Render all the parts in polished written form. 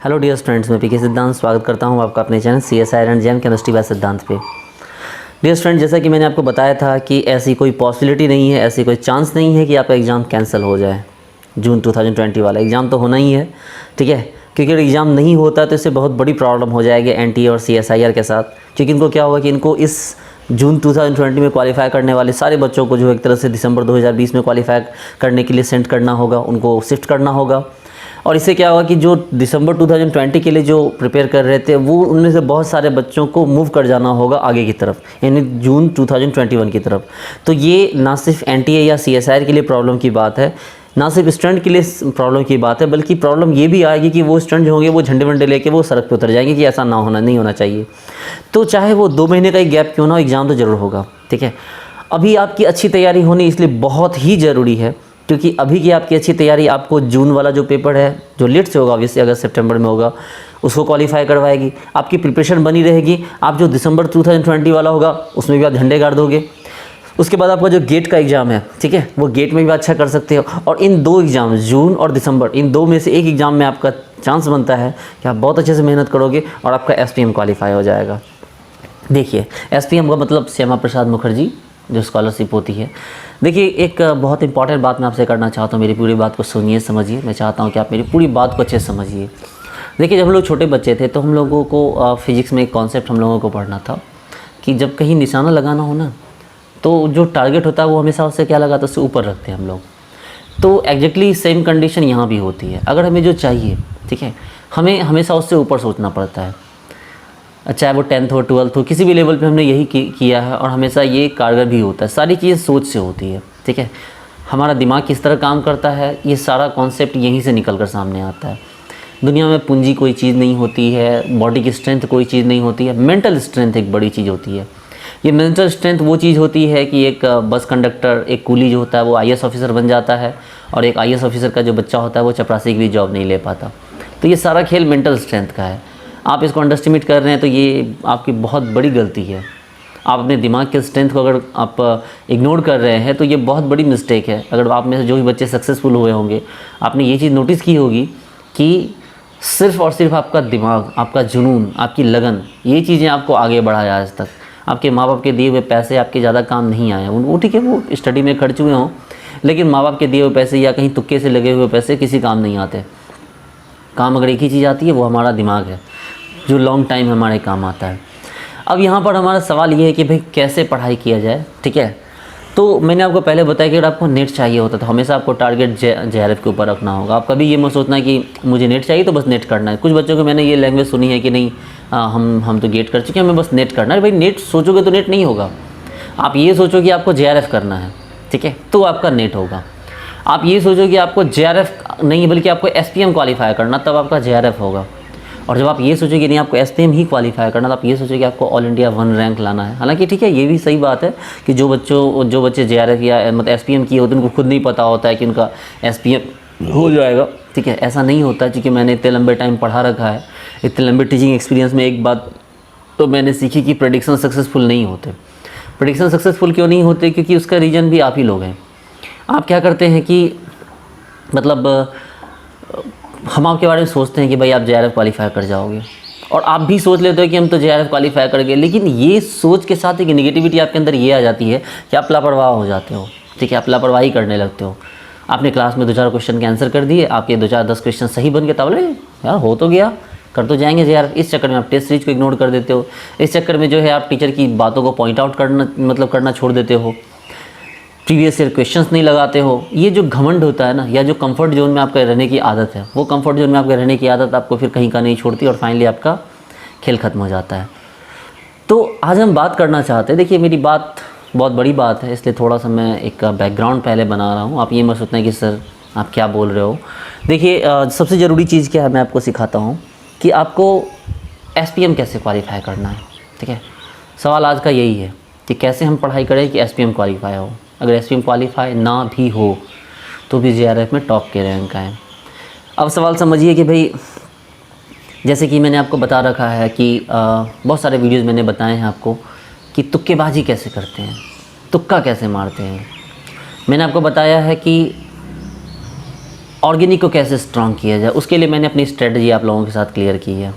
Hello dear students, मैं पीके सिद्धांत स्वागत करता हूं आपका अपने channel CSIR and JM chemistry bye सिद्धांत पे। डियर स्टूडेंट, जैसा कि मैंने आपको बताया था कि ऐसी कोई पॉसिबिलिटी नहीं है, ऐसी कोई चांस नहीं है कि आपका एग्ज़ाम कैंसिल हो जाए। जून 2020 वाला एग्ज़ाम तो होना ही है, ठीक है। क्योंकि अगर एग्ज़ाम नहीं होता तो इससे बहुत बड़ी प्रॉब्लम हो जाएगी NTA और CSIR के साथ। क्योंकि इनको क्या होगा कि इनको इस जून 2020 में क्वालिफाई करने वाले सारे बच्चों को जो एक तरह से दिसंबर 2020 में क्वालिफाई करने के लिए सेंड करना होगा, उनको शिफ्ट करना होगा। और इससे क्या होगा कि जो दिसंबर 2020 के लिए जो प्रिपेयर कर रहे थे वो उनमें से बहुत सारे बच्चों को मूव कर जाना होगा आगे की तरफ, यानी जून 2021 की तरफ। तो ये ना सिर्फ NTA या CSIR के लिए प्रॉब्लम की बात है, ना सिर्फ स्टूडेंट के लिए प्रॉब्लम की बात है, बल्कि प्रॉब्लम ये भी आएगी कि वो स्टूडेंट जो होंगे वो झंडे वंडे लेके वो सड़क पे उतर जाएंगे कि ऐसा नहीं होना चाहिए। तो चाहे वो 2 महीने का ही गैप क्यों ना हो, एग्ज़ाम तो ज़रूर होगा, ठीक है। अभी आपकी अच्छी तैयारी होनी इसलिए बहुत ही ज़रूरी है, क्योंकि अभी की आपकी अच्छी तैयारी आपको जून वाला जो पेपर है, जो लेट से होगा ऑब्वियसली, अगर सितंबर में होगा, उसको क्वालिफाई करवाएगी। आपकी प्रिपरेशन बनी रहेगी। आप जो दिसंबर 2020 वाला होगा उसमें भी आप झंडे गाड़ दोगे। उसके बाद आपका जो गेट का एग्ज़ाम है, ठीक है, वो गेट में भी अच्छा कर सकते हो। और इन 2 एग्ज़ाम, जून और दिसंबर, इन 2 में से एक एग्ज़ाम में आपका चांस बनता है कि आप बहुत अच्छे से मेहनत करोगे और आपका SPM क्वालिफाई हो जाएगा। देखिए, SPM का मतलब श्यामा प्रसाद मुखर्जी जो स्कॉलरशिप होती है। देखिए, एक बहुत इंपॉर्टेंट बात मैं आपसे करना चाहता हूँ। मेरी पूरी बात को सुनिए, समझिए। मैं चाहता हूँ कि आप मेरी पूरी बात को अच्छे से समझिए। देखिए, जब हम लोग छोटे बच्चे थे तो हम लोगों को फिज़िक्स में एक कॉन्सेप्ट हम लोगों को पढ़ना था कि जब कहीं निशाना लगाना हो ना, तो जो टारगेट होता है वो हमेशा उससे क्या लगाता है, उससे ऊपर रखते हैं हम लोग। तो एग्जैक्टली सेम कंडीशन यहाँ भी होती है। अगर हमें जो चाहिए, ठीक है, हमें हमेशा उससे ऊपर सोचना पड़ता है। चाहे वो 10th हो, 12th हो, किसी भी लेवल पे हमने यही किया है और हमेशा ये कारगर भी होता है। सारी चीज़ें सोच से होती है, ठीक है। हमारा दिमाग किस तरह काम करता है, ये सारा कॉन्सेप्ट यहीं से निकल कर सामने आता है। दुनिया में पूंजी कोई चीज़ नहीं होती है, बॉडी की स्ट्रेंथ कोई चीज़ नहीं होती है, मेंटल स्ट्रेंथ एक बड़ी चीज़ होती है। ये मेंटल स्ट्रेंथ वो चीज़ होती है कि एक बस कंडक्टर, एक कूली जो होता है वो IAS ऑफिसर बन जाता है, और एक IAS ऑफिसर का जो बच्चा होता है वो चपरासी की भी जॉब नहीं ले पाता। तो ये सारा खेल मेंटल स्ट्रेंथ का है। आप इसको अंडरस्टिमेट कर रहे हैं तो ये आपकी बहुत बड़ी गलती है। आप अपने दिमाग के स्ट्रेंथ को अगर आप इग्नोर कर रहे हैं तो ये बहुत बड़ी मिस्टेक है। अगर आप में से जो भी बच्चे सक्सेसफुल हुए होंगे, आपने ये चीज़ नोटिस की होगी कि सिर्फ़ और सिर्फ आपका दिमाग, आपका जुनून, आपकी लगन, ये चीज़ें आपको आगे बढ़ाया आज तक। आपके माँ बाप के दिए हुए पैसे आपके ज़्यादा काम नहीं आए। वो ठीक है, वो स्टडी में खर्च हुए हों, लेकिन माँ बाप के दिए हुए पैसे या कहीं तुक्के से लगे हुए पैसे किसी काम नहीं आते। काम अगर एक ही चीज़ आती है, वो हमारा दिमाग है, जो लॉन्ग टाइम हमारे काम आता है। अब यहाँ पर हमारा सवाल ये है कि भाई कैसे पढ़ाई किया जाए, ठीक है। तो मैंने आपको पहले बताया कि अगर आपको नेट चाहिए होता तो हमेशा आपको टारगेट JRF के ऊपर रखना होगा। आप कभी ये मत सोचना कि मुझे नेट चाहिए तो बस नेट करना है। कुछ बच्चों को मैंने ये लैंग्वेज सुनी है कि नहीं, हम तो गेट कर चुके हैं, हमें बस नेट करना है। भाई नेट सोचोगे तो नेट नहीं होगा। आप ये सोचो कि आपको JRF करना है, ठीक है, तो आपका नेट होगा। आप ये सोचो कि आपको JRF नहीं बल्कि आपको SPM क्वालिफाई करना, तब आपका JRF होगा। और जब आप ये सोचो कि नहीं आपको SPM ही क्वालिफाई करना, तो आप ये सोचो कि आपको ऑल इंडिया 1 रैंक लाना है। हालांकि ठीक है, ये भी सही बात है कि जो बच्चे JRF या मतलब SPM किए होते हैं उनको खुद नहीं पता होता है कि उनका SPM हो जाएगा, ठीक है। ऐसा नहीं होता है, क्योंकि मैंने इतने लंबे टाइम पढ़ा रखा है, इतने लंबे टीचिंग एक्सपीरियंस में एक बात तो मैंने सीखी कि प्रेडिक्शन सक्सेसफुल नहीं होते। प्रेडिक्शन सक्सेसफुल क्यों नहीं होते? क्योंकि उसका रीज़न भी आप ही लोग हैं। आप क्या करते हैं कि मतलब हम आपके बारे में सोचते हैं कि भाई आप JRF क्वालिफाई कर जाओगे, और आप भी सोच लेते हो कि हम तो JRF क्वालिफाई कर गए। लेकिन ये सोच के साथ एक नेगेटिविटी आपके अंदर ये आ जाती है कि आप लापरवाह हो जाते हो, ठीक है। आप लापरवाही करने लगते हो। आपने क्लास में 2-4 क्वेश्चन के आंसर कर दिए, आपके 2-4-10 क्वेश्चन सही बन गए, तब बोले यार हो तो गया, कर तो जाएंगे JRF। इस चक्कर में आप टेस्ट सीरीज को इग्नोर कर देते हो। इस चक्कर में जो है आप टीचर की बातों को पॉइंट आउट करना छोड़ देते हो। प्रीवियस ईयर क्वेश्चंस नहीं लगाते हो। ये जो घमंड होता है ना, या जो कंफर्ट जोन में आपका रहने की आदत है, वो कंफर्ट जोन में आपके रहने की आदत आपको फिर कहीं का नहीं छोड़ती और फाइनली आपका खेल ख़त्म हो जाता है। तो आज हम बात करना चाहते हैं, देखिए मेरी बात बहुत बड़ी बात है, इसलिए थोड़ा सा मैं एक बैकग्राउंड पहले बना रहा हूँ। आप ये मत सोचना कि सर आप क्या बोल रहे हो। देखिए सबसे ज़रूरी चीज़ क्या है, मैं आपको सिखाता हूँ कि आपको SPM कैसे क्वालिफाई करना है, ठीक है। सवाल आज का यही है कि कैसे हम पढ़ाई करें कि SPM क्वालिफाई हो। अगर SPM क्वालिफाई ना भी हो तो भी JRF में टॉप के रैंक आए। अब सवाल समझिए कि भाई जैसे कि मैंने आपको बता रखा है कि बहुत सारे वीडियोज़ मैंने बताए हैं आपको कि तुक्केबाजी कैसे करते हैं, तुक्का कैसे मारते हैं। मैंने आपको बताया है कि ऑर्गेनिक को कैसे स्ट्रॉन्ग किया जाए, उसके लिए मैंने अपनी स्ट्रेटजी आप लोगों के साथ क्लियर की है।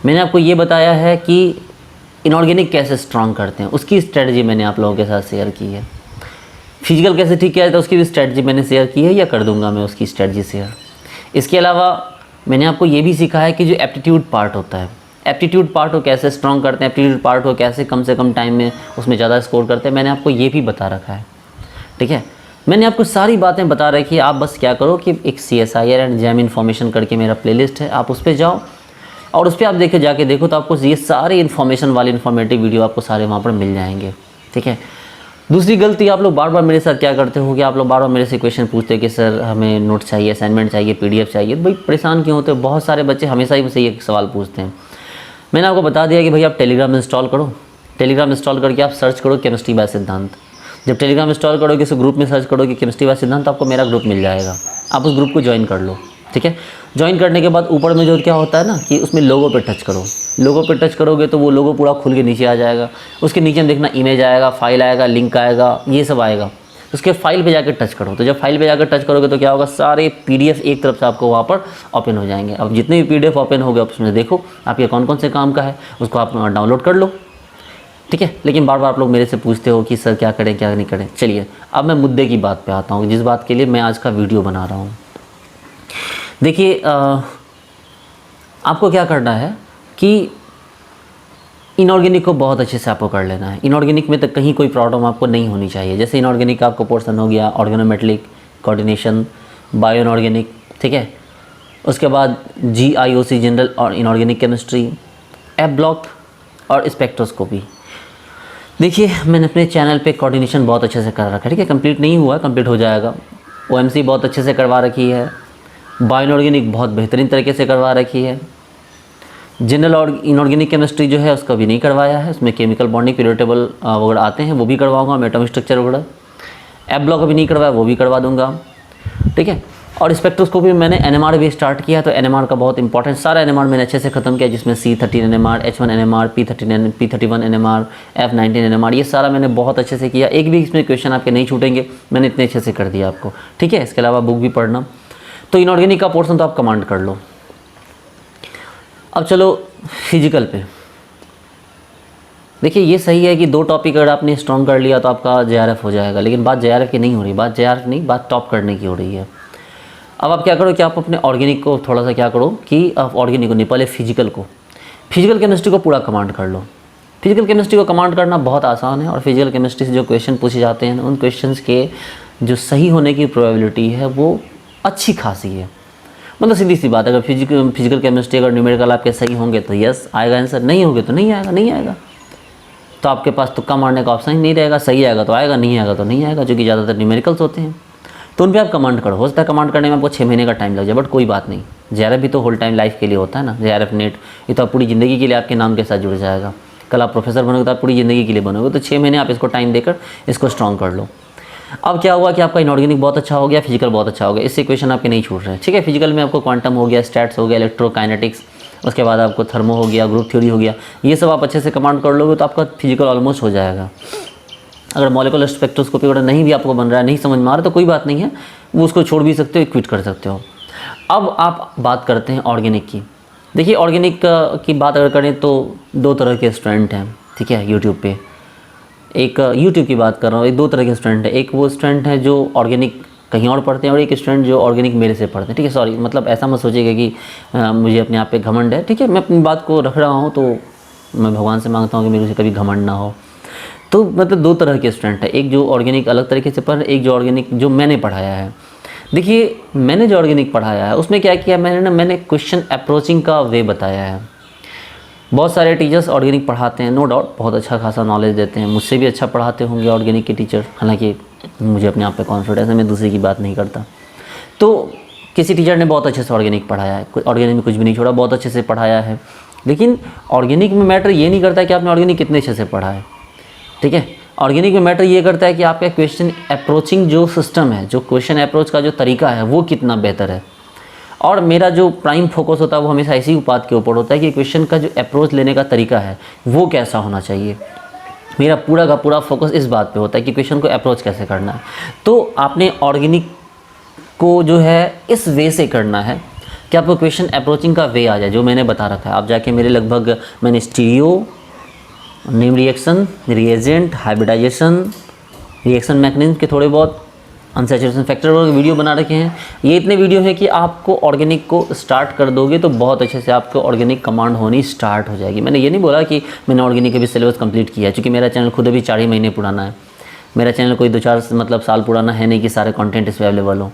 मैंने आपको ये बताया है कि इनऑर्गेनिक कैसे स्ट्रॉन्ग करते हैं, उसकी स्ट्रेटजी मैंने आप लोगों के साथ शेयर की है। फिजिकल कैसे ठीक किया जाता है उसकी भी स्ट्रेटजी मैंने शेयर की है, या कर दूंगा मैं उसकी स्ट्रेटजी शेयर। इसके अलावा मैंने आपको ये भी सिखाया है कि जो एप्टीट्यूड पार्ट होता है, एप्टीट्यूड पार्ट को कैसे स्ट्रॉन्ग करते हैं, एप्टीट्यूड पार्ट को कैसे कम से कम टाइम में उसमें ज़्यादा स्कोर करते हैं, मैंने आपको ये भी बता रखा है। ठीक है, मैंने आपको सारी बातें बता रखी है। आप बस क्या करो कि एक CSIR एंड जैम इन्फॉर्मेशन करके मेरा प्लेलिस्ट है, आप उस पर जाओ और उस पर आप जाके देखो तो आपको ये सारे इन्फॉर्मेशन वाले इन्फॉर्मेटिव वीडियो आपको सारे वहाँ पर मिल जाएंगे। ठीक है, दूसरी गलती आप लोग बार बार मेरे साथ क्या करते हो कि आप लोग बार बार मेरे से क्वेश्चन पूछते हैं कि सर हमें नोट चाहिए, असाइनमेंट चाहिए, PDF चाहिए। भाई परेशान क्यों होते हो? बहुत सारे बच्चे हमेशा ही मुझसे ये सवाल पूछते हैं। मैंने आपको बता दिया कि भाई आप टेलीग्राम इंस्टॉल करो, टेलीग्राम इंस्टॉल करके आप सर्च करो केमिस्ट्री बाय सिद्धांत। जब टेलीग्राम इंस्टॉल करोगे उस ग्रुप में सर्च करोगे केमिस्ट्री बाय सिद्धांत, तो आपको मेरा ग्रुप मिल जाएगा। आप उस ग्रुप को ज्वाइन कर लो। ठीक है, ज्वाइन करने के बाद ऊपर में जो क्या होता है ना कि उसमें लोगो पे टच करो। लोगो पे टच करोगे तो वो लोगो पूरा खुल के नीचे आ जाएगा। उसके नीचे में देखना इमेज आएगा, फाइल आएगा, लिंक आएगा, ये सब आएगा। उसके फाइल पे जाकर टच करो। तो जब फाइल पे जाकर टच करोगे तो क्या होगा, सारे PDF एक तरफ से आपको वहाँ पर ओपन हो जाएंगे। अब जितने भी PDF ओपन हो गए आप उसमें देखो आपके कौन कौन से काम का है, उसको आप डाउनलोड कर लो। ठीक है, लेकिन बार बार आप लोग मेरे से पूछते हो कि सर क्या करें क्या नहीं करें। चलिए अब मैं मुद्दे की बात पे आता हूँ, जिस बात के लिए मैं आज का वीडियो बना रहा हूँ। देखिए आपको क्या करना है कि इनऑर्गेनिक को बहुत अच्छे से आपको कर लेना है। इनऑर्गेनिक में तो कहीं कोई प्रॉब्लम आपको नहीं होनी चाहिए। जैसे इनऑर्गेनिक का आपको पोर्शन हो गया ऑर्गेनोमेटेलिक, कोऑर्डिनेशन, बायो इनऑर्गेनिक। ठीक है, उसके बाद GIOC जनरल और इनऑर्गेनिक केमिस्ट्री, एप ब्लॉक और स्पेक्ट्रोस्कोपी। देखिए मैंने अपने चैनल पे कोऑर्डिनेशन बहुत अच्छे से कर रखा है। ठीक है, कंप्लीट नहीं हुआ, कंप्लीट हो जाएगा। OMC बहुत अच्छे से करवा रखी है। बायो इनऑर्गेनिक बहुत बेहतरीन तरीके से करवा रखी है। जनरल और इनऑर्गेनिक केमिस्ट्री जो है उसका भी नहीं करवाया है, उसमें केमिकल बॉन्डिंग, पीरियड टेबल वगैरह आते हैं, वो भी करवाऊंगा। एटॉमिक स्ट्रक्चर वगैरह, एप ब्लॉक अभी नहीं करवाया, वो भी करवा दूंगा। ठीक है, और स्पेक्ट्रोस्कोपी में मैंने NMR भी स्टार्ट किया। तो NMR का बहुत इंपॉर्टेंट सारा NMR मैंने अच्छे से ख़त्म किया, जिसमें C13 NMR, H1 NMR, P31 NMR, F19 NMR, ये सारा मैंने बहुत अच्छे से किया। एक भी इसमें क्वेश्चन आपके नहीं छूटेंगे, मैंने इतने अच्छे से कर दिया आपको। ठीक है, इसके अलावा बुक भी पढ़ना। तो इनऑर्गेनिक का पोर्शन तो आप कमांड कर लो। अब चलो फिजिकल पे। देखिए ये सही है कि 2 टॉपिक अगर आपने स्ट्रॉन्ग कर लिया तो आपका JRF हो जाएगा, लेकिन बात JRF की नहीं हो रही, बात JRF नहीं, बात टॉप करने की हो रही है। अब आप क्या करो कि आप अपने ऑर्गेनिक को थोड़ा सा क्या करो कि आप ऑर्गेनिक को नहीं, पहले फिजिकल केमिस्ट्री को पूरा कमांड कर लो। फिजिकल केमिस्ट्री को कमांड करना बहुत आसान है, और फिजिकल केमिस्ट्री से जो क्वेश्चन पूछे जाते हैं उन क्वेश्चंस के जो सही होने की प्रोबेबिलिटी है वो अच्छी खासी है। मतलब सीधी सी बात, अगर फिजिकल केमिस्ट्री अगर न्यूमेरिकल आपके सही होंगे तो यस आएगा आंसर, नहीं होंगे तो नहीं आएगा। तो आपके पास तुक्का मारने का ऑप्शन ही नहीं रहेगा। सही आएगा तो आएगा, नहीं आएगा तो नहीं आएगा, जो कि ज़्यादातर न्यूमेरिकल्स होते हैं। तो उन पर आप कमांड करो। हो सकता है कमांड करने में आपको 6 महीने का टाइम लग जाए, बट कोई बात नहीं। JRF भी तो होल टाइम लाइफ के लिए होता है ना। JRF नेट ये तो आप पूरी ज़िंदगी के लिए आपके नाम के साथ जुड़ जाएगा। कल आप प्रोफेसर बनोगे तो आप पूरी ज़िंदगी के लिए बनोगे। तो 6 महीने आप इसको टाइम देकर इसको स्ट्रॉन्ग कर लो। अब क्या हुआ कि आपका इनऑर्गेनिक बहुत अच्छा हो गया, फिजिकल बहुत अच्छा हो गया। इससे क्वेश्चन आपके नहीं छूट रहे हैं। ठीक है, फिजिकल में आपको क्वांटम हो गया, स्टैट्स हो गया, इलेक्ट्रोकाइनेटिक्स, उसके बाद आपको थर्मो हो गया, ग्रुप थ्योरी हो गया। ये सब आप अच्छे से कमांड कर लोगे तो आपका फिजिकल ऑलमोस्ट हो जाएगा। अगर मॉलिक्यूलर स्पेक्ट्रोस्कोपी वगैरह नहीं भी आपको बन रहा है, नहीं समझ में आ रहा तो कोई बात नहीं है, वो उसको छोड़ भी सकते हो, क्विट कर सकते हो। अब आप बात करते हैं ऑर्गेनिक की। देखिए ऑर्गेनिक की बात अगर करें तो 2 तरह के स्टूडेंट हैं। ठीक है, यूट्यूब पे एक यूट्यूब की बात कर रहा हूँ, एक 2 तरह के स्टूडेंट है। एक वो स्टूडेंट है जो ऑर्गेनिक कहीं और पढ़ते हैं, और एक स्टूडेंट जो ऑर्गेनिक मेरे से पढ़ते हैं। ठीक है, सॉरी मतलब ऐसा मत सोचिएगा कि मुझे अपने आप पे घमंड है। ठीक है, मैं अपनी बात को रख रहा हूँ तो मैं भगवान से मांगता हूँ कि मेरे से कभी घमंड ना हो। तो मतलब 2 तरह के स्टूडेंट है, एक जो ऑर्गेनिक अलग तरीके से पढ़, एक जो ऑर्गेनिक जो मैंने पढ़ाया है। देखिए मैंने जो ऑर्गेनिक पढ़ाया है उसमें क्या किया मैंने क्वेश्चन अप्रोचिंग का वे बताया है। बहुत सारे टीचर्स ऑर्गेनिक पढ़ाते हैं, नो डाउट बहुत अच्छा खासा नॉलेज देते हैं, मुझसे भी अच्छा पढ़ाते होंगे ऑर्गेनिक के टीचर। हालांकि मुझे अपने आप पे कॉन्फिडेंस है, मैं दूसरे की बात नहीं करता। तो किसी टीचर ने बहुत अच्छे से ऑर्गेनिक पढ़ाया है, ऑर्गेनिक में कुछ भी नहीं छोड़ा, बहुत अच्छे से पढ़ाया है। लेकिन ऑर्गेनिक में मैटर ये नहीं करता कि आपने ऑर्गेनिक कितने अच्छे से पढ़ा है। ठीक है, ऑर्गेनिक में मैटर ये करता है कि आपका क्वेश्चन अप्रोचिंग जो सिस्टम है, जो क्वेश्चन अप्रोच का जो तरीका है वो कितना बेहतर है। और मेरा जो प्राइम फोकस होता है वो हमेशा इसी बात के ऊपर होता है कि क्वेश्चन का जो अप्रोच लेने का तरीका है वो कैसा होना चाहिए। मेरा पूरा का पूरा फोकस इस बात पे होता है कि क्वेश्चन को अप्रोच कैसे करना है। तो आपने ऑर्गेनिक आपको जो है इस वे से करना है कि आपको क्वेश्चन अप्रोचिंग का वे आ जाए, जो मैंने बता रखा है। आप जाके मेरे लगभग मैंने stereo, name reaction, reagent, hybridization, reaction mechanism के थोड़े बहुत अनसैचुरेशन फैक्टर वगैरह वीडियो बना रखे हैं। ये इतने वीडियो हैं कि आपको ऑर्गेनिक को स्टार्ट कर दोगे तो बहुत अच्छे से आपको ऑर्गेनिक कमांड होनी स्टार्ट हो जाएगी। मैंने ये नहीं बोला कि मैंने ऑर्गेनिक का भी सिलेबस कंप्लीट किया है, क्योंकि मेरा चैनल खुद अभी 4 ही महीने पुराना है। मेरा चैनल कोई 2-4 मतलब साल पुराना है नहीं कि सारे कंटेंट इस पर अवेलेबल हो,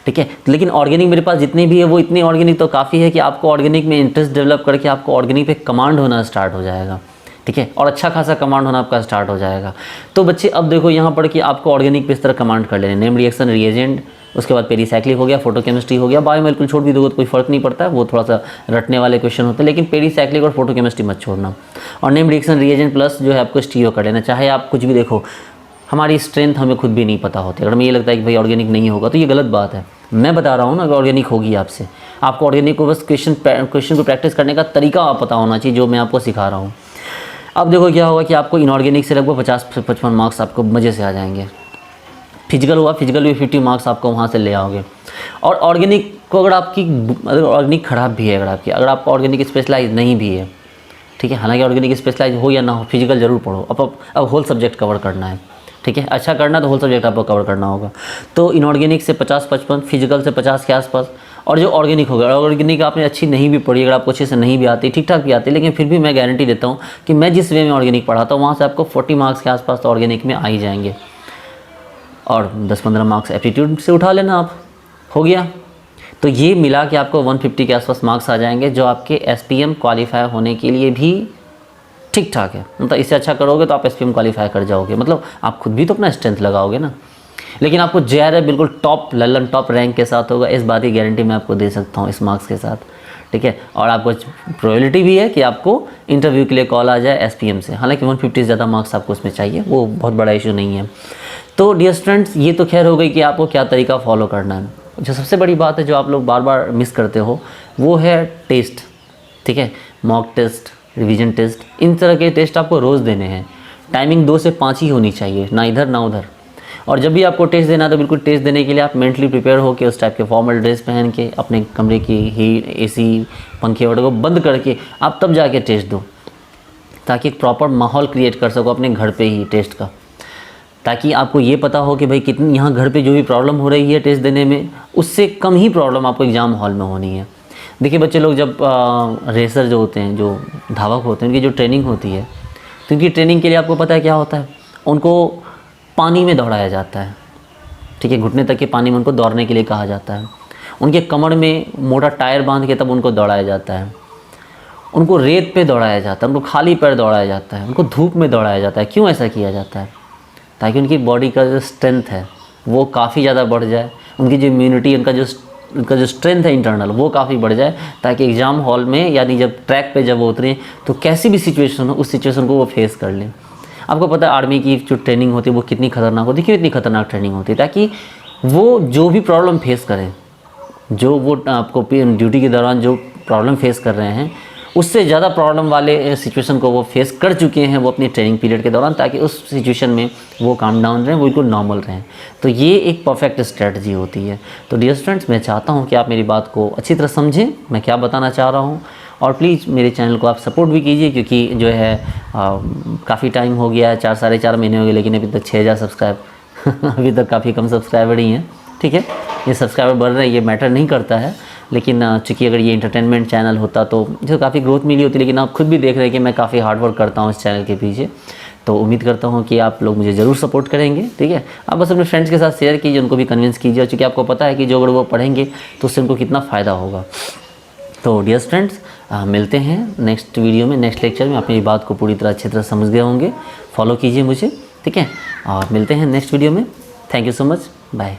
ठीक है। लेकिन ऑर्गेनिक मेरे पास जितनी भी है वो इतनी ऑर्गेनिक तो काफ़ी है कि आपको ऑर्गेनिक में इंटरेस्ट डेवलप करके आपको ऑर्गेनिक पे कमांड होना स्टार्ट हो जाएगा, ठीक है, और अच्छा खासा कमांड होना आपका स्टार्ट हो जाएगा। तो बच्चे अब देखो यहाँ पर कि आपको ऑर्गेनिक पे इस तरह कमांड कर लेने, नेम रिएक्शन, रिएजेंट, उसके बाद पेरीसाइक्लिक हो गया, फोटोकेमिस्ट्री हो गया। बायोमोलिक्यूल छोड़ भी दोगे तो कोई फ़र्क नहीं पड़ता है, वो थोड़ा सा रटने वाले क्वेश्चन होते हैं, लेकिन पेरीसाइक्लिक और फोटोकेमिस्ट्री मत छोड़ना। और नेम रिएक्शन, रिएजेंट प्लस जो है आपको स्टीरियो कर लेना। चाहे आप कुछ भी देखो, हमारी स्ट्रेंथ हमें खुद भी नहीं पता होती। अगर हमें ये लगता है कि भाई ऑर्गेनिक नहीं होगा तो ये गलत बात है। मैं बता रहा हूँ ना, अगर ऑर्गेनिक होगी आपसे, आपको ऑर्गेनिक को बस क्वेश्चन को प्रैक्टिस करने का तरीका आप पता होना चाहिए, जो मैं आपको सिखा रहा हूँ। अब देखो क्या होगा कि आपको इनऑर्गेनिक से लगभग 50-55 मार्क्स आपको मज़े से आ जाएंगे। फिजिकल हुआ, फिजिकल भी 50 मार्क्स आपको वहाँ से ले आओगे। और ऑर्गेनिक को अगर ऑर्गेनिक ख़राब भी है, अगर आप ऑर्गेनिक स्पेशलाइज नहीं भी है, ठीक है, हालांकि ऑर्गेनिक स्पेशलाइज हो या ना हो, फिजिकल ज़रूर पढ़ो। अब होल सब्जेक्ट कवर करना है, ठीक है, अच्छा करना तो होल सब्जेक्ट आपको कवर करना होगा। तो इनऑर्गेनिक से 50-55, फिजिकल से 50 के आसपास। और जो ऑर्गेनिक होगा, ऑर्गेनिक आपने अच्छी नहीं भी पढ़ी, अगर आपको अच्छे से नहीं भी आती, ठीक ठाक भी आती, लेकिन फिर भी मैं गारंटी देता हूँ कि मैं जिस वे में ऑर्गेनिक पढ़ाता हूँ वहाँ से आपको 40 मार्क्स के आसपास तो ऑर्गेनिक में आ ही जाएंगे। और 10-15 मार्क्स एप्टीट्यूड से उठा लेना आप, हो गया। तो ये मिला कि आपको 150 के आसपास मार्क्स आ जाएंगे, जो आपके SPM क्वालिफाई होने के लिए भी ठीक ठाक है। मतलब इससे अच्छा करोगे तो आप SPM क्वालिफाई कर जाओगे, मतलब आप खुद भी तो अपना स्ट्रेंथ लगाओगे ना। लेकिन आपको JRF बिल्कुल टॉप लल्लन टॉप रैंक के साथ होगा, इस बात की गारंटी मैं आपको दे सकता हूँ इस मार्क्स के साथ, ठीक है। और आपको प्रोबेबिलिटी भी है कि आपको इंटरव्यू के लिए कॉल आ जाए SPM से। हालांकि 150 से ज़्यादा मार्क्स आपको उसमें चाहिए, वो बहुत बड़ा इशू नहीं है। तो डियर स्टूडेंट्स, ये तो खैर हो गई कि आपको क्या तरीका फॉलो करना है। जो सबसे बड़ी बात है, जो आप लोग बार बार मिस करते हो, वो है टेस्ट, ठीक है, मॉक टेस्ट, रिवीजन टेस्ट। इन तरह के टेस्ट आपको रोज़ देने हैं। टाइमिंग 2 से 5 ही होनी चाहिए, ना इधर ना उधर। और जब भी आपको टेस्ट देना है तो बिल्कुल टेस्ट देने के लिए आप मेंटली प्रिपेयर होकर उस टाइप के फॉर्मल ड्रेस पहन के, अपने कमरे की हीट, AC, पंखे वगैरह को बंद करके आप तब जाके टेस्ट दो, ताकि एक प्रॉपर माहौल क्रिएट कर सको अपने घर पे ही टेस्ट का, ताकि आपको ये पता हो कि भाई कितनी यहाँ घर पे जो भी प्रॉब्लम हो रही है टेस्ट देने में, उससे कम ही प्रॉब्लम आपको एग्ज़ाम हॉल में होनी है। देखिए बच्चे लोग जब रेसर जो होते हैं, जो धावक होते हैं, उनकी जो ट्रेनिंग होती है, तो उनकी ट्रेनिंग के लिए आपको पता है क्या होता है, उनको पानी में दौड़ाया जाता है, ठीक है, घुटने तक के पानी में उनको दौड़ने के लिए कहा जाता है। उनके कमर में मोटा टायर बांध के तब उनको दौड़ाया जाता है। उनको रेत पे दौड़ाया जाता है, उनको खाली पैर दौड़ाया जाता है, उनको धूप में दौड़ाया जाता है। क्यों ऐसा किया जाता है? ताकि उनकी बॉडी का जो स्ट्रेंथ है वो काफ़ी ज़्यादा बढ़ जाए, उनकी जो इम्यूनिटी, उनका जो स्ट्रेंथ है इंटरनल, वो काफ़ी बढ़ जाए, ताकि एग्ज़ाम हॉल में, यानी जब ट्रैक पे जब वो उतरें तो कैसी भी सिचुएशन हो, उस सिचुएशन को वो फेस कर लें। आपको पता है आर्मी की जो ट्रेनिंग होती है वो कितनी खतरनाक होती है, क्यों इतनी खतरनाक ट्रेनिंग होती है? ताकि वो जो भी प्रॉब्लम फेस करें, जो वो आपको ड्यूटी के दौरान जो प्रॉब्लम फेस कर रहे हैं, उससे ज़्यादा प्रॉब्लम वाले सिचुएशन को वो फेस कर चुके हैं वो अपनी ट्रेनिंग पीरियड के दौरान, ताकि उस सिचुएशन में वो काम डाउन रहें, वो बिल्कुल नॉर्मल रहें। तो ये एक परफेक्ट स्ट्रेटजी होती है। तो डियर स्टूडेंट्स, मैं चाहता हूँ कि आप मेरी बात को अच्छी तरह समझें, मैं क्या बताना चाह रहा हूँ, और प्लीज़ मेरे चैनल को आप सपोर्ट भी कीजिए, क्योंकि जो है काफ़ी टाइम हो गया है, 4-4.5 महीने हो गए, लेकिन अभी तक 6000 सब्सक्राइब अभी तक काफ़ी कम सब्सक्राइबर ही हैं, ठीक है। ये सब्सक्राइबर बढ़ रहे हैं, ये मैटर नहीं करता है, लेकिन चूँकि अगर ये इंटरटेनमेंट चैनल होता तो जो काफ़ी ग्रोथ मिली होती, लेकिन आप खुद भी देख रहे हैं कि मैं काफ़ी हार्ड वर्क करता हूँ इस चैनल के पीछे। तो उम्मीद करता हूँ कि आप लोग मुझे ज़रूर सपोर्ट करेंगे, ठीक है। आप बस अपने फ्रेंड्स के साथ शेयर कीजिए, उनको भी कन्विंस कीजिए, और चूँकि आपको पता है कि जो अगर वो पढ़ेंगे तो उससे उनको कितना फ़ायदा होगा। तो डियर फ्रेंड्स, मिलते हैं नेक्स्ट वीडियो में, नेक्स्ट लेक्चर में। आप मेरी बात को पूरी तरह अच्छी तरह समझ गए होंगे, फॉलो कीजिए मुझे, ठीक है, और मिलते हैं नेक्स्ट वीडियो में। Thank you so much, bye.